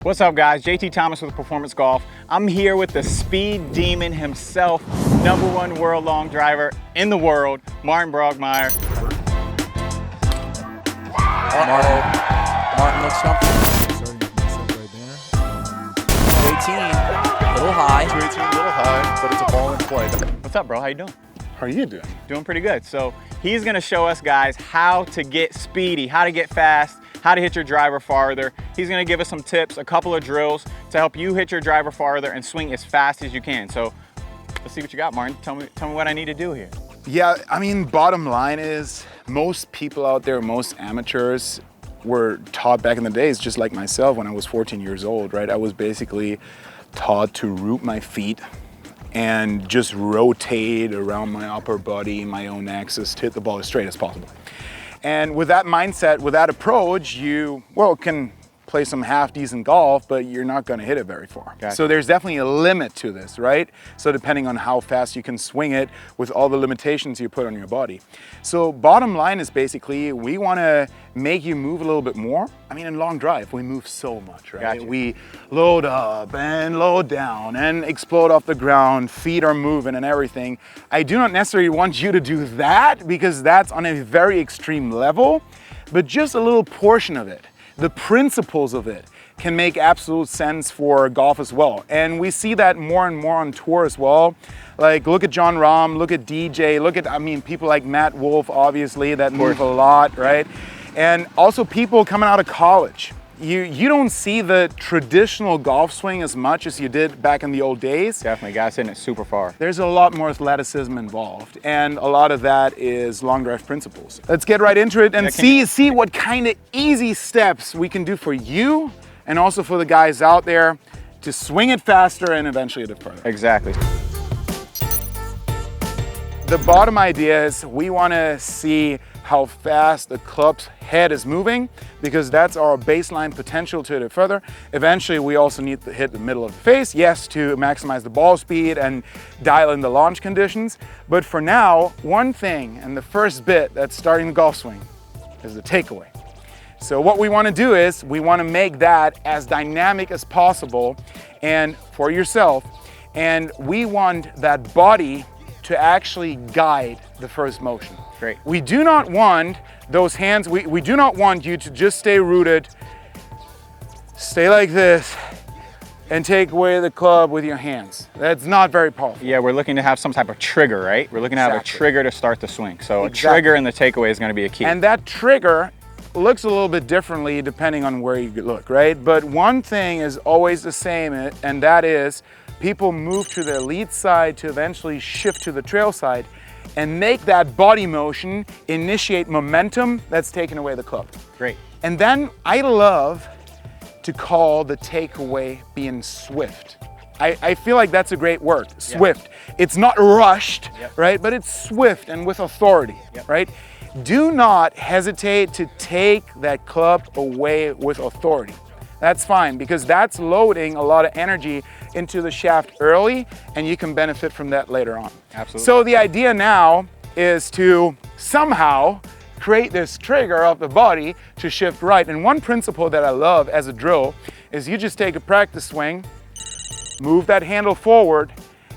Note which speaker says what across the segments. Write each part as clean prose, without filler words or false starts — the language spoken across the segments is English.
Speaker 1: What's up guys, JT Thomas with Performance Golf. I'm here with the speed demon himself, #1 world long driver in the world, Martin Borgmeier.
Speaker 2: Martin looks comfortable. 218, a little high.
Speaker 3: 218, a little high, but it's a ball in play.
Speaker 1: What's up bro, how you doing?
Speaker 3: How are you doing?
Speaker 1: Doing pretty good. So he's gonna show us guys how to get speedy, how to get fast, how to hit your driver farther. He's gonna give us some tips, a couple of drills to help you hit your driver farther and swing as fast as you can. So let's see what you got, Martin. Tell me what I need to do here.
Speaker 3: Yeah, I mean, bottom line is most people out there, most amateurs were taught back in the days, just like myself when I was 14 years old, right? I was basically taught to root my feet and just rotate around my upper body, my own axis, to hit the ball as straight as possible. And with that mindset, with that approach, you, well, can play some half-decent golf, but you're not gonna hit it very far.
Speaker 1: Gotcha.
Speaker 3: So there's definitely a limit to this, right? So depending on how fast you can swing it with all the limitations you put on your body. So bottom line is basically, we wanna make you move a little bit more. I mean, in long drive, we move so much, right?
Speaker 1: Gotcha.
Speaker 3: We load up and load down and explode off the ground, feet are moving and everything. I do not necessarily want you to do that because that's on a very extreme level, but just a little portion of it. The principles of it can make absolute sense for golf as well. And we see that more and more on tour as well. Like, look at John Rahm, look at DJ, look at, I mean, people like Matt Wolf, obviously, that move a lot, right? And also people coming out of college. You don't see the traditional golf swing as much as you did back in the old days.
Speaker 1: Definitely, guys hitting it super far.
Speaker 3: There's a lot more athleticism involved, and a lot of that is long drive principles. Let's get right into it and see what kind of easy steps we can do for you and also for the guys out there to swing it faster and eventually hit it further.
Speaker 1: Exactly.
Speaker 3: The bottom idea is we want to see how fast the club's head is moving because that's our baseline potential to hit it further. Eventually, we also need to hit the middle of the face, yes, to maximize the ball speed and dial in the launch conditions. But for now, one thing and the first bit that's starting the golf swing is the takeaway. So what we want to do is we want to make that as dynamic as possible and for yourself. And we want that body to actually guide the first motion.
Speaker 1: Great.
Speaker 3: We do not want those hands, we do not want you to just stay rooted, stay like this, and take away the club with your hands. That's not very powerful.
Speaker 1: Yeah, we're looking to have some type of trigger, right? We're looking to have a trigger to start the swing. So a trigger and the takeaway is gonna be a key.
Speaker 3: And that trigger looks a little bit differently depending on where you look, right? But one thing is always the same, and that is people move to their lead side to eventually shift to the trail side and make that body motion initiate momentum that's taking away the club.
Speaker 1: Great.
Speaker 3: And then I love to call the takeaway being swift. I feel like that's a great word, swift. Yep. It's not rushed, right? But it's swift and with authority, right? Do not hesitate to take that club away with authority. That's fine because that's loading a lot of energy into the shaft early and you can benefit from that later on.
Speaker 1: Absolutely.
Speaker 3: So the idea now is to somehow create this trigger of the body to shift right. And one principle that I love as a drill is you just take a practice swing, move that handle forward,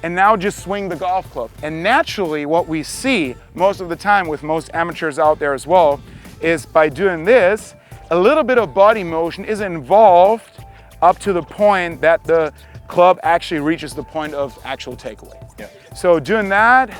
Speaker 3: and now just swing the golf club. And naturally what we see most of the time with most amateurs out there as well is by doing this, a little bit of body motion is involved up to the point that the club actually reaches the point of actual takeaway. So doing that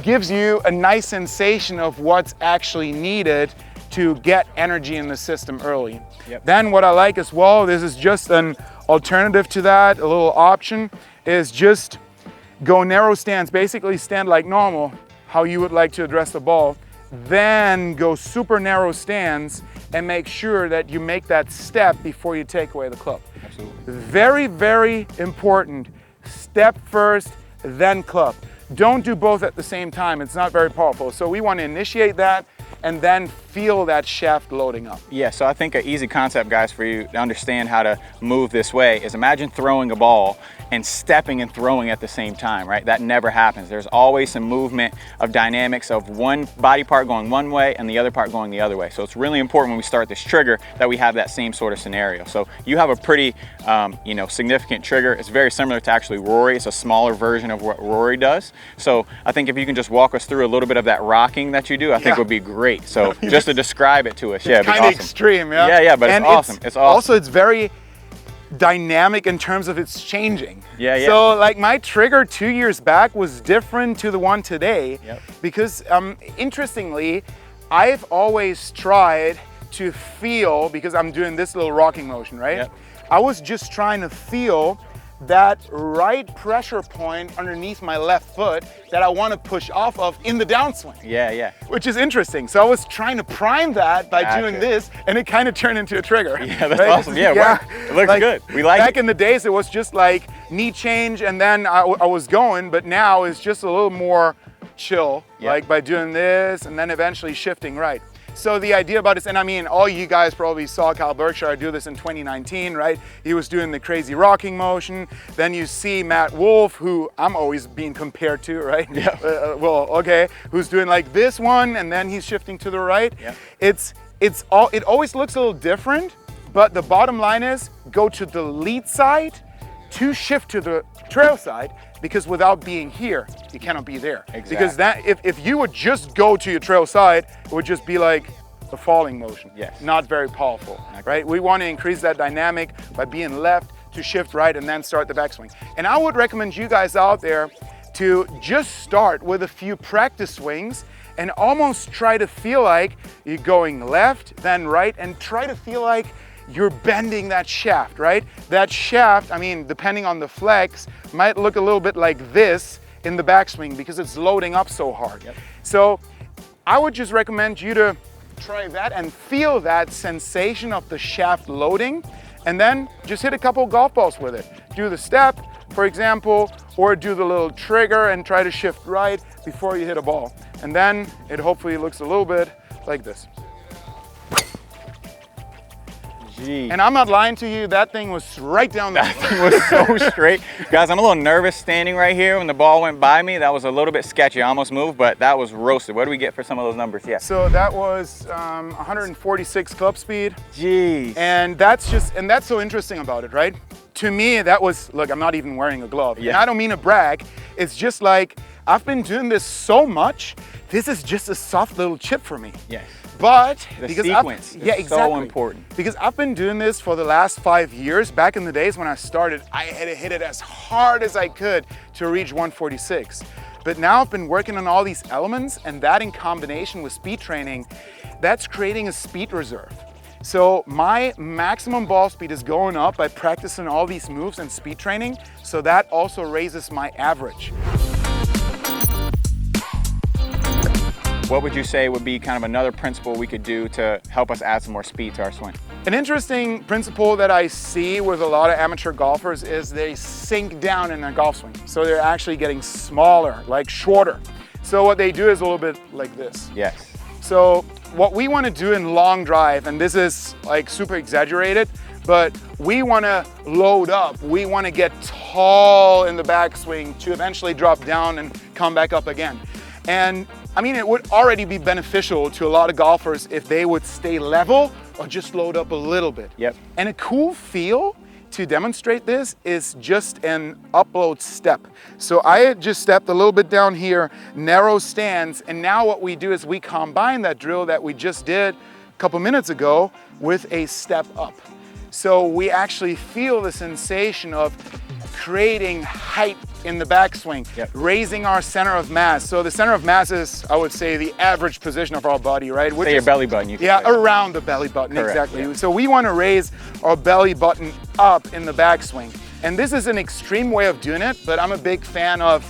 Speaker 3: gives you a nice sensation of what's actually needed to get energy in the system early. Then what I like as well, this is just an alternative to that, a little option, is just go narrow stance, basically stand like normal, how you would like to address the ball, then go super narrow stance and make sure that you make that step before you take away the club.
Speaker 1: Absolutely.
Speaker 3: Very, very important. Step first, then club. Don't do both at the same time. It's not very powerful. So we want to initiate that, and then feel that shaft loading up.
Speaker 1: Yeah, so I think an easy concept, guys, for you to understand how to move this way is imagine throwing a ball and stepping and throwing at the same time, right? That never happens. There's always some movement of dynamics of one body part going one way and the other part going the other way. So it's really important when we start this trigger that we have that same sort of scenario. So you have a pretty, you know, significant trigger. It's very similar to actually Rory. It's a smaller version of what Rory does. So I think if you can just walk us through a little bit of that rocking that you do, I think would be great. So just to describe it to us, yeah, it'd be
Speaker 3: kind of
Speaker 1: awesome.
Speaker 3: extreme, yeah.
Speaker 1: Yeah, but it's awesome. It's awesome.
Speaker 3: Also, it's very dynamic in terms of its changing.
Speaker 1: Yeah.
Speaker 3: So like my trigger 2 years back was different to the one today, because interestingly, I've always tried to feel, because I'm doing this little rocking motion, right? I was just trying to feel that right pressure point underneath my left foot that I want to push off of in the downswing.
Speaker 1: Yeah.
Speaker 3: Which is interesting. So I was trying to prime that by doing this, and it kind of turned into a trigger.
Speaker 1: Yeah, that's awesome. Yeah, it looks good. We like it.
Speaker 3: Back in the days, it was just like knee change, and then I was going, but now it's just a little more chill, like by doing this, and then eventually shifting right. So the idea about this, and I mean, all you guys probably saw Kyle Berkshire do this in 2019, right? He was doing the crazy rocking motion. Then you see Matt Wolf, who I'm always being compared to, right? Who's doing like this one, and then he's shifting to the right. It always looks a little different, but the bottom line is go to the lead side to shift to the trail side, because without being here, you cannot be there.
Speaker 1: Exactly.
Speaker 3: Because that, if you would just go to your trail side, it would just be like a falling motion. Not very powerful, right? We want to increase that dynamic by being left to shift right and then start the backswing. And I would recommend you guys out there to just start with a few practice swings and almost try to feel like you're going left, then right, and try to feel like you're bending that shaft, right? That shaft, I mean, depending on the flex, might look a little bit like this in the backswing because it's loading up so hard. So I would just recommend you to try that and feel that sensation of the shaft loading, and then just hit a couple golf balls with it. Do the step, for example, or do the little trigger and try to shift right before you hit a ball. And then it hopefully looks a little bit like this. And I'm not lying to you, that thing was right down there.
Speaker 1: That thing was so straight. Guys, I'm a little nervous standing right here when the ball went by me. That was a little bit sketchy. I almost moved, but that was roasted. What do we get for some of those numbers? Yeah.
Speaker 3: So that was 146 club speed.
Speaker 1: Jeez.
Speaker 3: And that's so interesting about it, right? To me, that was, look, I'm not even wearing a glove. And I don't mean to brag. It's just like, I've been doing this so much, this is just a soft little chip for me. But
Speaker 1: the
Speaker 3: because
Speaker 1: sequence is so important.
Speaker 3: Because I've been doing this for the last 5 years. Back in the days when I started, I had to hit it as hard as I could to reach 146. But now I've been working on all these elements, and that in combination with speed training, that's creating a speed reserve. So my maximum ball speed is going up by practicing all these moves and speed training. So that also raises my average.
Speaker 1: What would you say would be kind of another principle we could do to help us add some more speed to our swing?
Speaker 3: An interesting principle that I see with a lot of amateur golfers is they sink down in their golf swing. So they're actually getting smaller, like shorter. So what they do is a little bit like this. So what we want to do in long drive, and this is like super exaggerated, but we want to load up. We want to get tall in the backswing to eventually drop down and come back up again. And I mean, it would already be beneficial to a lot of golfers if they would stay level or just load up a little bit. And a cool feel to demonstrate this is just an upload step. So I just stepped a little bit down here, narrow stance, and now what we do is we combine that drill that we just did a couple minutes ago with a step up. So we actually feel the sensation of creating height in the backswing, raising our center of mass. So the center of mass is, I would say, the average position of our body, right?
Speaker 1: Which is your belly button. You can say.
Speaker 3: Around the belly button, exactly. So we want to raise our belly button up in the backswing. And this is an extreme way of doing it, but I'm a big fan of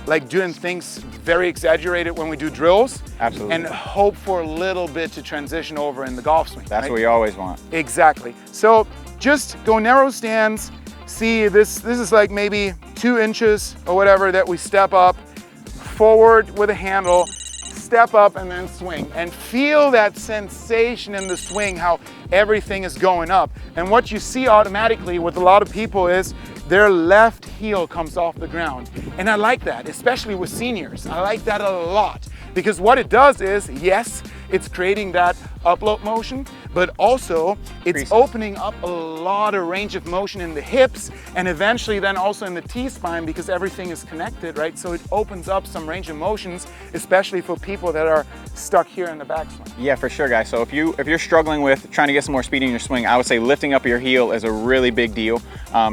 Speaker 3: like doing things very exaggerated when we do drills. And hope for a little bit to transition over in the golf swing.
Speaker 1: That's what you always want.
Speaker 3: Exactly. So just go narrow stance. See, this is like maybe 2 inches or whatever that we step up, forward with a handle, step up and then swing, and feel that sensation in the swing, how everything is going up. And what you see automatically with a lot of people is their left heel comes off the ground. And I like that, especially with seniors. I like that a lot, because what it does is, yes, it's creating that upload motion, but also it's opening up a lot of range of motion in the hips, and eventually then also in the T-spine, because everything is connected, right? So it opens up some range of motions, especially for people that are stuck here in the backswing.
Speaker 1: Yeah, for sure, guys. So if you're struggling with trying to get some more speed in your swing, I would say lifting up your heel is a really big deal.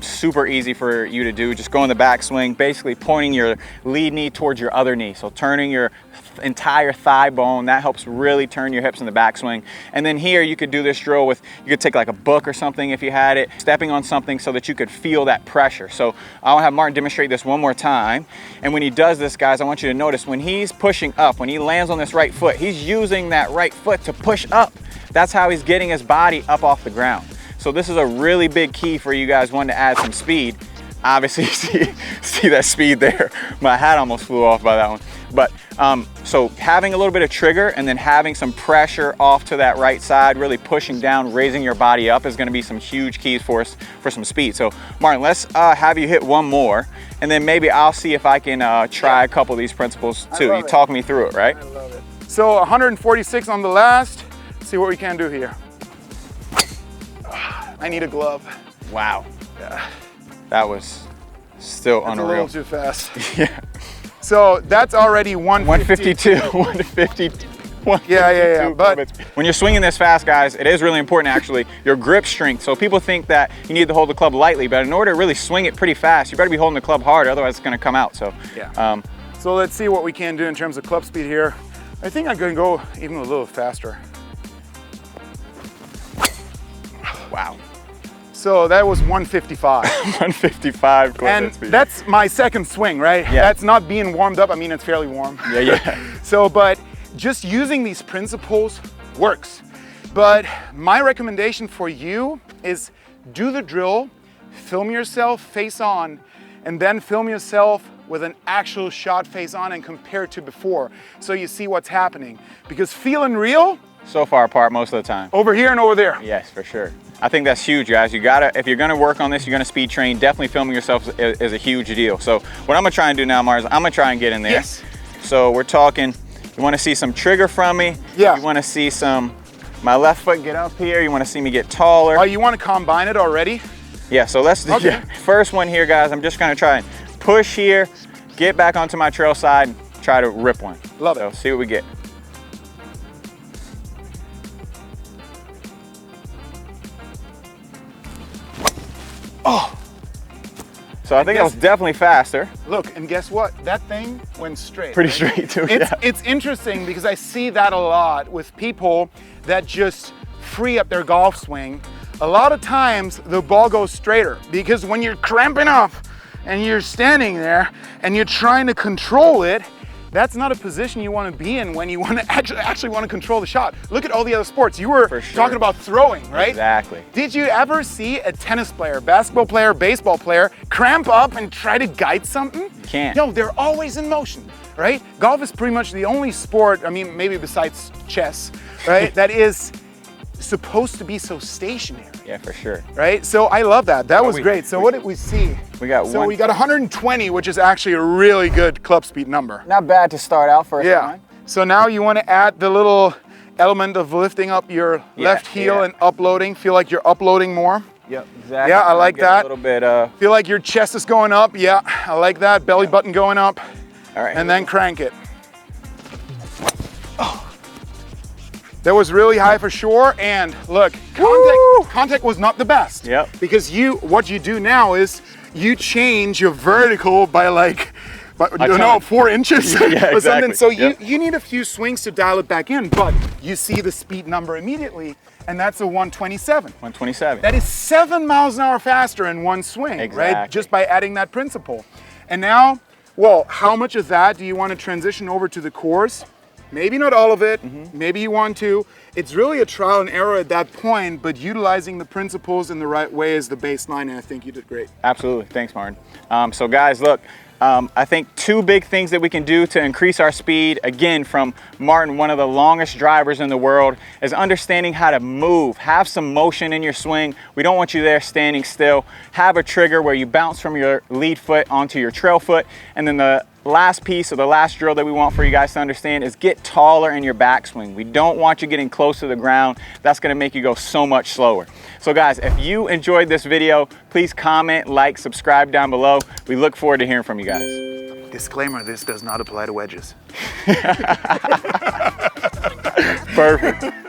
Speaker 1: Super easy for you to do. Just go in the backswing, basically pointing your lead knee towards your other knee. So turning your entire thigh bone, that helps really turn your hips in the backswing. And then here you could do this drill with, you could take like a book or something if you had it, stepping on something so that you could feel that pressure. So I'll have Martin demonstrate this one more time. And when he does this, guys, I want you to notice when he's pushing up, when he lands on this right foot, he's using that right foot to push up. That's how he's getting his body up off the ground. So this is a really big key for you guys wanting to add some speed. Obviously, see that speed there. My hat almost flew off by that one. But so having a little bit of trigger and then having some pressure off to that right side, really pushing down, raising your body up is going to be some huge keys for us for some speed. So Martin, let's have you hit one more, and then maybe I'll see if I can try a couple of these principles too. You talk me through it, right?
Speaker 3: I love it. So 146 on the last. Let's see what we can do here. I need a glove.
Speaker 1: Wow.
Speaker 3: Yeah.
Speaker 1: That was still
Speaker 3: That's
Speaker 1: unreal.
Speaker 3: a little too fast.
Speaker 1: Yeah.
Speaker 3: So that's already 152.
Speaker 1: 152.
Speaker 3: Yeah. But
Speaker 1: when you're swinging this fast, guys, it is really important actually, your grip strength. So people think that you need to hold the club lightly, but in order to really swing it pretty fast, you better be holding the club hard, otherwise it's gonna come out. So
Speaker 3: yeah. So let's see what we can do in terms of club speed here. I think I'm gonna go even a little faster.
Speaker 1: Wow.
Speaker 3: So that was 155.
Speaker 1: 155 club
Speaker 3: and
Speaker 1: speed.
Speaker 3: That's my second swing, right?
Speaker 1: Yeah.
Speaker 3: That's not being warmed up. I mean, it's fairly warm.
Speaker 1: Yeah.
Speaker 3: So, but just using these principles works. But my recommendation for you is do the drill, film yourself face on, and then film yourself with an actual shot face on and compare it to before, so you see what's happening. Because feeling real,
Speaker 1: so far apart most of the time.
Speaker 3: over here and over there.
Speaker 1: Yes, for sure. I think that's huge, guys. You gotta, if you're gonna work on this, you're gonna speed train, definitely filming yourself is a huge deal. So what I'm gonna try and do now, Mars, I'm gonna try and get in there.
Speaker 3: Yes.
Speaker 1: So we're talking, you wanna see some trigger from me?
Speaker 3: Yeah.
Speaker 1: You wanna see my left foot get up here? You wanna see me get taller?
Speaker 3: Oh, you wanna combine it already?
Speaker 1: Yeah, so let's do first one here, guys. I'm just gonna try and push here, get back onto my trail side, and try to rip one.
Speaker 3: Love it.
Speaker 1: So see what we get. Oh! So I think that was definitely faster.
Speaker 3: Look, and guess what? That thing went straight.
Speaker 1: Pretty straight too, yeah.
Speaker 3: It's interesting because I see that a lot with people that just free up their golf swing. A lot of times the ball goes straighter because when you're cramping up and you're standing there and you're trying to control it, that's not a position you want to be in when you want to actually want to control the shot. Look at all the other sports. You were talking about throwing, right?
Speaker 1: Exactly.
Speaker 3: Did you ever see a tennis player, basketball player, baseball player cramp up and try to guide something? You
Speaker 1: can't.
Speaker 3: No, they're always in motion, right? Golf is pretty much the only sport, I mean, maybe besides chess, right, that is supposed to be so stationary.
Speaker 1: Yeah, for sure.
Speaker 3: Right? So I love that. That was great. So what did we see?
Speaker 1: We got
Speaker 3: So we got 120, which is actually a really good club speed number.
Speaker 1: Not bad to start out first time.
Speaker 3: So now you want to add the little element of lifting up your left heel and uploading. Feel like you're uploading more.
Speaker 1: Yep, exactly.
Speaker 3: Yeah, I like that.
Speaker 1: A little bit.
Speaker 3: Feel like your chest is going up. Yeah, I like that. Belly button going up.
Speaker 1: All right.
Speaker 3: And then crank it. Oh. That was really high for sure. And look, contact was not the best.
Speaker 1: Yep.
Speaker 3: Because what you do now is you change your vertical by like, 4 inches
Speaker 1: Yeah,
Speaker 3: or something.
Speaker 1: exactly.
Speaker 3: So you need a few swings to dial it back in, but you see the speed number immediately, and that's a 127.
Speaker 1: 127.
Speaker 3: That is 7 miles an hour faster in one swing, right? Just by adding that principle. And now, well, how much of that do you want to transition over to the course? Maybe not all of it, maybe you want to. It's really a trial and error at that point, but utilizing the principles in the right way is the baseline, and I think you did great.
Speaker 1: Absolutely, thanks Martin. So guys, look, I think 2 big things that we can do to increase our speed, again from Martin, one of the longest drivers in the world, is understanding how to move. Have some motion in your swing. We don't want you there standing still. Have a trigger where you bounce from your lead foot onto your trail foot, and then the last piece or the last drill that we want for you guys to understand is get taller in your backswing. We don't want you getting close to the ground. That's going to make you go so much slower. So guys, if you enjoyed this video, please comment, like, subscribe down below. We look forward to hearing from you guys.
Speaker 3: Disclaimer, this does not apply to wedges.
Speaker 1: Perfect.